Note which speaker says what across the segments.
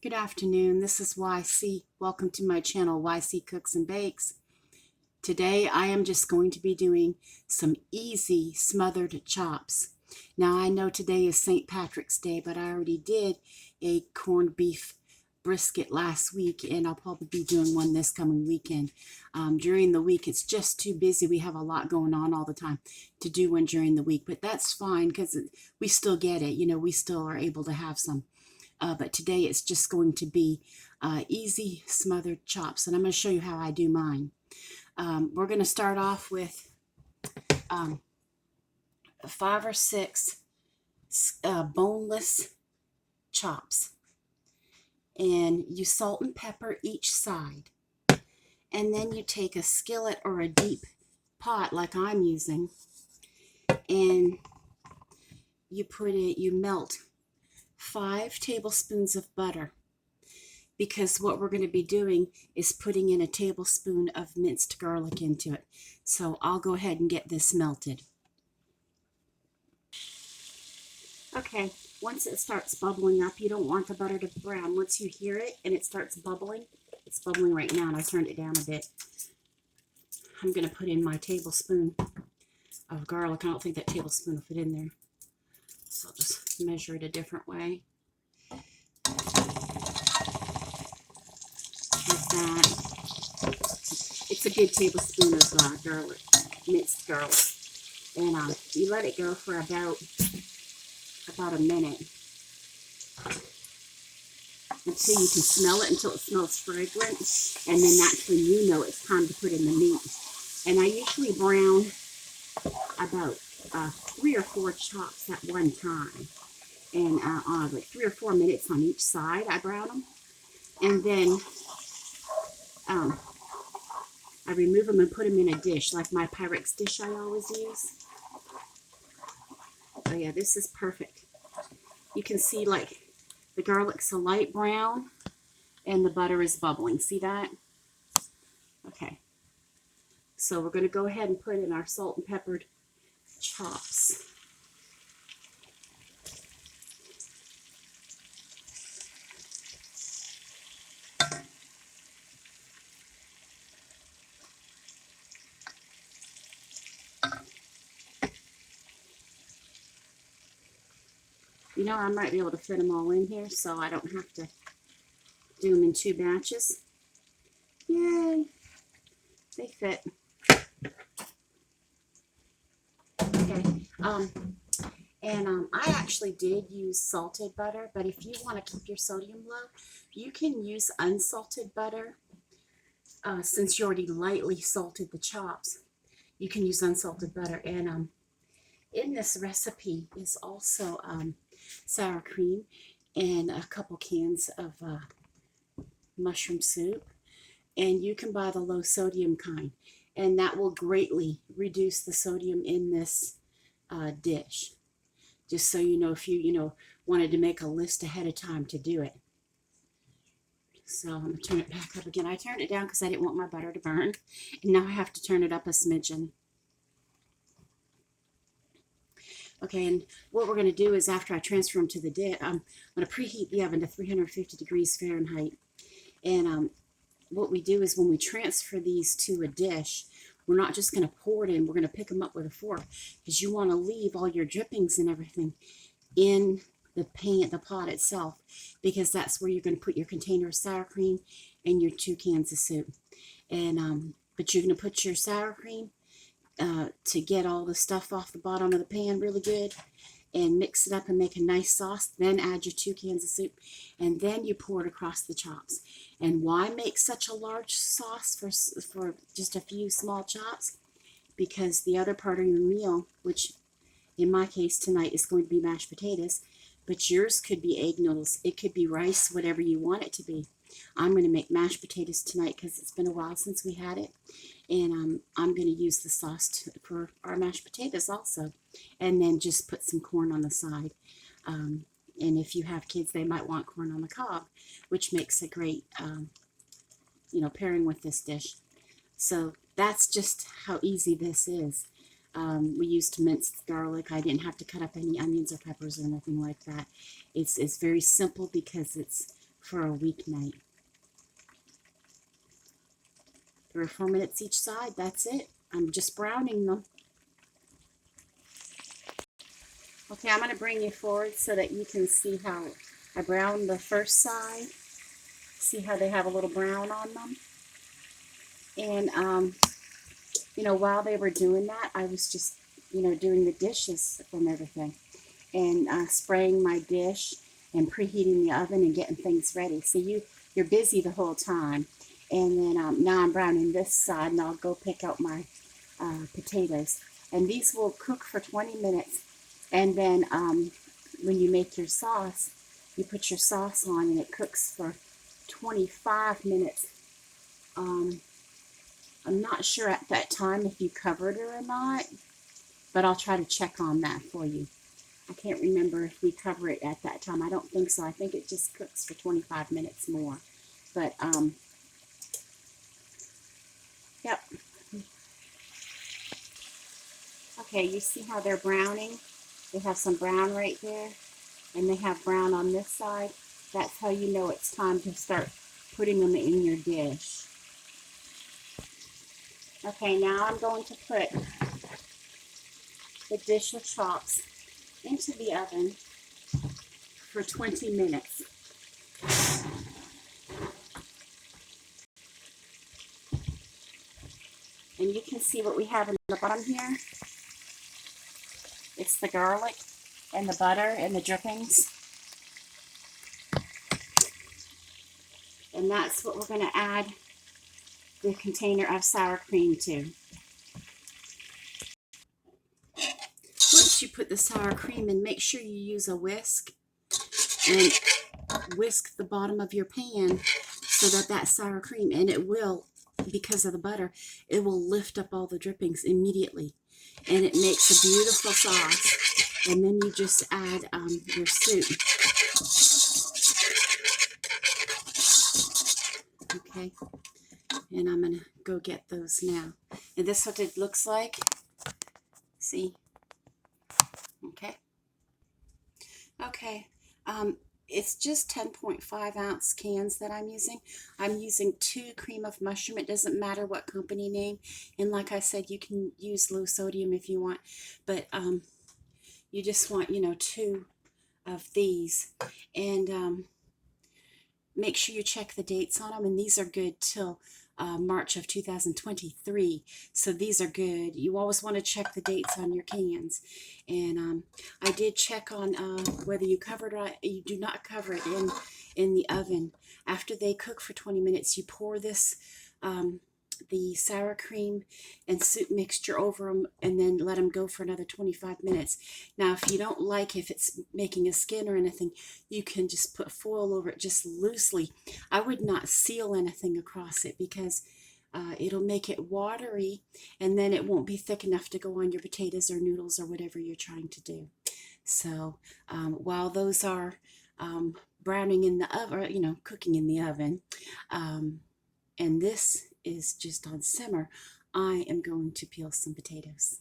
Speaker 1: Good afternoon, this is YC. Welcome to my channel, YC Cooks and Bakes. Today I am just going to be doing some easy smothered chops. Now I know today is St. Patrick's Day, but I already did a corned beef brisket last week, and I'll probably be doing one this coming weekend. During the week, it's just too busy. We have a lot going on all the time to do one during the week, but that's fine because we still get it. You know, we still are able to have some. But today it's just going to be easy smothered chops, and I'm going to show you how I do mine. We're going to start off with 5 or 6 boneless chops, and you salt and pepper each side, and then you take a skillet or a deep pot like I'm using, and you melt 5 tablespoons of butter, because what we're going to be doing is putting in a tablespoon of minced garlic into it. So I'll go ahead and get this melted. Okay, once it starts bubbling up, you don't want the butter to brown. Once you hear it and it starts bubbling, it's bubbling right now and I turned it down a bit. I'm going to put in my tablespoon of garlic. I don't think that tablespoon will fit in there, so I'll just measure it a different way. Like that. It's a good tablespoon of garlic, minced garlic. And you let it go for about a minute until you can smell it, until it smells fragrant. And then that's when you know it's time to put in the meat. And I usually brown about 3 or 4 chops at one time, and like 3 or 4 minutes on each side I brown them, and then I remove them and put them in a dish, like my Pyrex dish I always use. Oh yeah, this is perfect. You can see like the garlic's a light brown and the butter is bubbling. See that? Okay, so we're going to go ahead and put in our salt and peppered chops. You know, I might be able to fit them all in here, so I don't have to do them in 2 batches. Yay! They fit. Okay. I actually did use salted butter, but if you want to keep your sodium low, you can use unsalted butter. Since you already lightly salted the chops, you can use unsalted butter. And in this recipe is also sour cream and a couple cans of mushroom soup. And you can buy the low sodium kind, and that will greatly reduce the sodium in this dish. Just so you know, if you wanted to make a list ahead of time to do it. So I'm going to turn it back up again. I turned it down because I didn't want my butter to burn, and now I have to turn it up a smidgen. Okay, and what we're going to do is, after I transfer them to the dish, I'm going to preheat the oven to 350 degrees Fahrenheit. And what we do is, when we transfer these to a dish, we're not just going to pour it in, we're going to pick them up with a fork, because you want to leave all your drippings and everything in the pan, the pot itself, because that's where you're going to put your container of sour cream and your 2 cans of soup. And but you're going to put your sour cream to get all the stuff off the bottom of the pan really good, and mix it up and make a nice sauce. Then add your 2 cans of soup, and then you pour it across the chops. And why make such a large sauce for just a few small chops? Because the other part of your meal, which in my case tonight is going to be mashed potatoes, but yours could be egg noodles, it could be rice, whatever you want it to be. I'm going to make mashed potatoes tonight because it's been a while since we had it, and I'm going to use the sauce for our mashed potatoes also, and then just put some corn on the side. And if you have kids, they might want corn on the cob, which makes a great pairing with this dish. So that's just how easy this is. We used minced garlic. I didn't have to cut up any onions or peppers or anything like that. It's very simple because it's for a weeknight. 3 or 4 minutes each side, that's it. I'm just browning them. Okay, I'm going to bring you forward so that you can see how I browned the first side. See how they have a little brown on them? And, you know, while they were doing that, I was just, you know, doing the dishes and everything. And spraying my dish and preheating the oven and getting things ready. So you're busy the whole time. And then now I'm browning this side, and I'll go pick out my potatoes. And these will cook for 20 minutes. And then when you make your sauce, you put your sauce on, and it cooks for 25 minutes. I'm not sure at that time if you covered it or not, but I'll try to check on that for you. I can't remember if we cover it at that time. I don't think so. I think it just cooks for 25 minutes more. But, yep. Okay, you see how they're browning? They have some brown right there, and they have brown on this side. That's how you know it's time to start putting them in your dish. Okay, now I'm going to put the dish of chops into the oven for 20 minutes. And you can see what we have in the bottom here. It's the garlic and the butter and the drippings. And that's what we're going to add the container of sour cream to. Once you put the sour cream in, make sure you use a whisk and whisk the bottom of your pan so that sour cream, and it will, because of the butter, it will lift up all the drippings immediately. And it makes a beautiful sauce. And then you just add your soup. Okay. And I'm going to go get those now. And this is what it looks like. See? Okay. Okay. It's just 10.5 ounce cans that I'm using. I'm using 2 cream of mushroom. It doesn't matter what company name. And like I said, you can use low sodium if you want. But you just want, you know, 2 of these. And make sure you check the dates on them. And these are good till March of 2023. So these are good. You always want to check the dates on your cans. And I did check on whether you covered it. You do not cover it in the oven. After they cook for 20 minutes, you pour this the sour cream and soup mixture over them, and then let them go for another 25 minutes. Now, if you don't like if it's making a skin or anything, you can just put foil over it just loosely. I would not seal anything across it because it'll make it watery, and then it won't be thick enough to go on your potatoes or noodles or whatever you're trying to do. So while those are browning in the oven, or, you know, cooking in the oven, and this is just on simmer, I am going to peel some potatoes.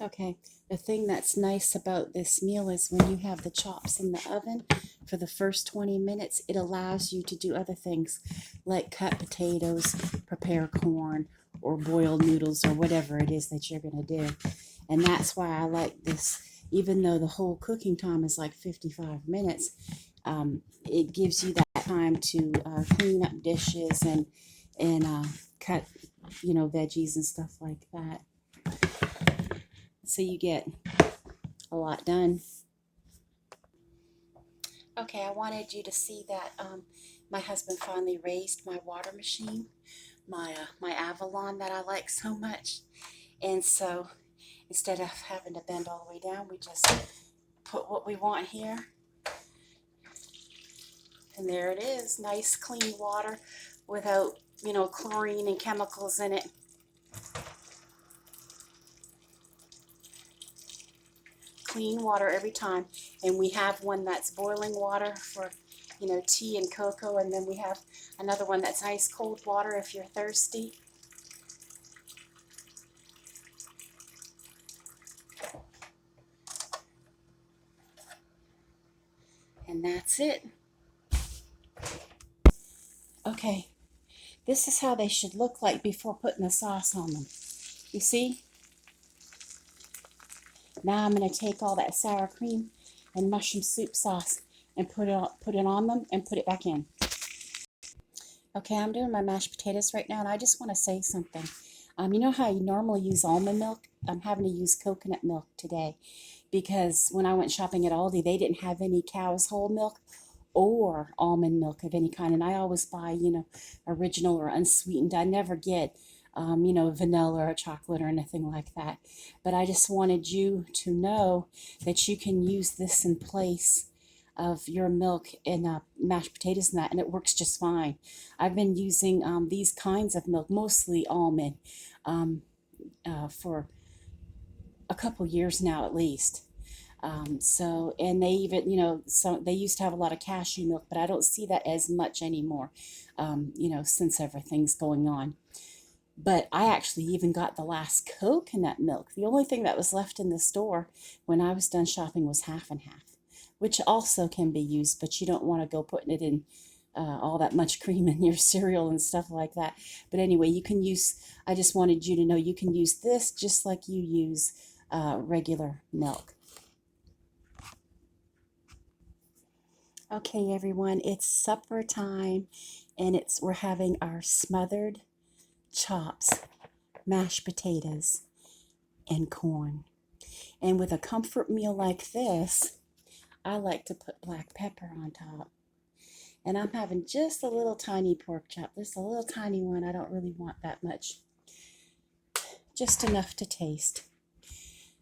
Speaker 1: Okay, the thing that's nice about this meal is when you have the chops in the oven for the first 20 minutes, it allows you to do other things like cut potatoes, prepare corn, or boil noodles, or whatever it is that you're going to do. And that's why I like this. Even though the whole cooking time is like 55 minutes, it gives you that time to clean up dishes and cut, you know, veggies and stuff like that. So you get a lot done. Okay, I wanted you to see that my husband finally raised my water machine, my Avalon that I like so much. And so instead of having to bend all the way down, we just put what we want here. And there it is, nice clean water without, you know, chlorine and chemicals in it. Clean water every time. And we have one that's boiling water for, you know, tea and cocoa, and then we have another one that's ice cold water if you're thirsty. And that's it. Okay, this is how they should look like before putting the sauce on them. You see? Now I'm going to take all that sour cream and mushroom soup sauce and put it on them and put it back in. Okay, I'm doing my mashed potatoes right now, and I just want to say something. You know how you normally use almond milk? I'm having to use coconut milk today because when I went shopping at Aldi, they didn't have any cow's whole milk or almond milk of any kind, and I always buy, original or unsweetened. I never get, vanilla or chocolate or anything like that. But I just wanted you to know that you can use this in place of your milk and mashed potatoes and that, and it works just fine. I've been using these kinds of milk, mostly almond, for a couple years now at least. And they even, they used to have a lot of cashew milk, but I don't see that as much anymore, since everything's going on. But I actually even got the last coconut milk. The only thing that was left in the store when I was done shopping was half and half, which also can be used, but you don't want to go putting it in all that much cream in your cereal and stuff like that. But anyway, I just wanted you to know you can use this just like you use regular milk. Okay, everyone, it's supper time, and we're having our smothered chops, mashed potatoes, and corn. And with a comfort meal like this, I like to put black pepper on top. And I'm having just a little tiny pork chop, just a little tiny one. I don't really want that much, just enough to taste.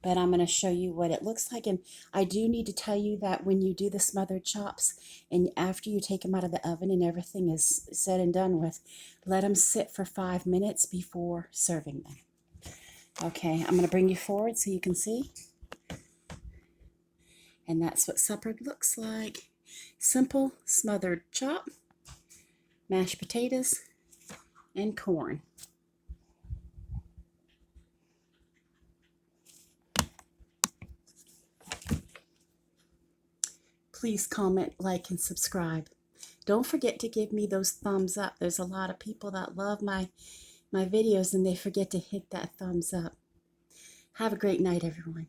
Speaker 1: But I'm going to show you what it looks like. And I do need to tell you that when you do the smothered chops and after you take them out of the oven and everything is said and done with, let them sit for 5 minutes before serving them. Okay, I'm going to bring you forward so you can see. And that's what supper looks like. Simple smothered chop, mashed potatoes, and corn. Please comment, like, and subscribe. Don't forget to give me those thumbs up. There's a lot of people that love my videos and they forget to hit that thumbs up. Have a great night, everyone.